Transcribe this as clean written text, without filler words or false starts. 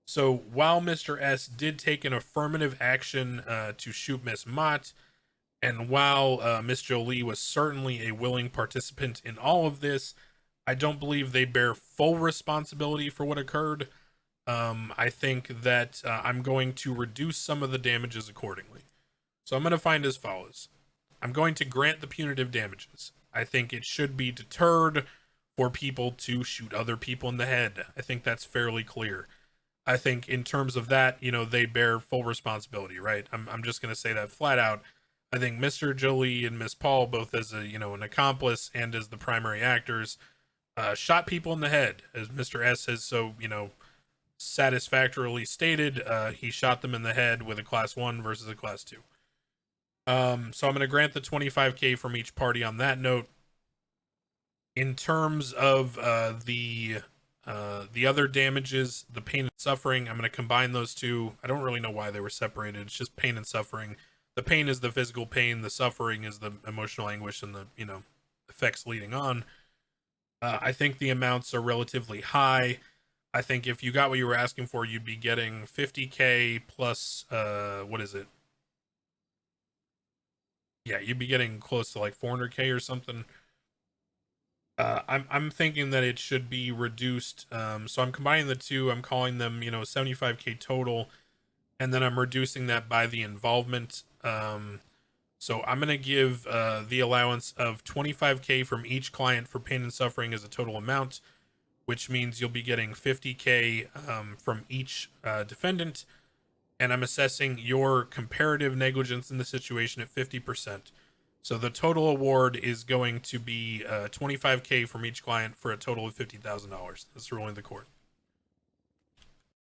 So while Mr. S did take an affirmative action to shoot Miss Mott, and while Miss Jolie was certainly a willing participant in all of this, I don't believe they bear full responsibility for what occurred. I think that I'm going to reduce some of the damages accordingly. So I'm going to find as follows. I'm going to grant the punitive damages. I think it should be deterred for people to shoot other people in the head. I think that's fairly clear. I think in terms of that, they bear full responsibility, right? I'm just going to say that flat out. I think Mr. Jolie and Miss Paul, both as an accomplice and as the primary actors, shot people in the head, as Mr. S has so satisfactorily stated. He shot them in the head with a class 1 versus a class 2. So I'm going to grant the 25K from each party on that note. In terms of the other damages, the pain and suffering, I'm going to combine those two. I don't really know why they were separated. It's just pain and suffering. The pain is the physical pain. The suffering is the emotional anguish and the effects leading on. I think the amounts are relatively high. I think if you got what you were asking for, you'd be getting 50K plus what is it? Yeah, you'd be getting close to like 400K or something. I'm thinking that it should be reduced. So I'm combining the two. I'm calling them 75K total, and then I'm reducing that by the involvement. So I'm gonna give the allowance of 25K from each client for pain and suffering as a total amount, which means you'll be getting 50K from each defendant, and I'm assessing your comparative negligence in the situation at 50%. So the total award is going to be 25K from each client for a total of $50,000. That's the ruling of the court.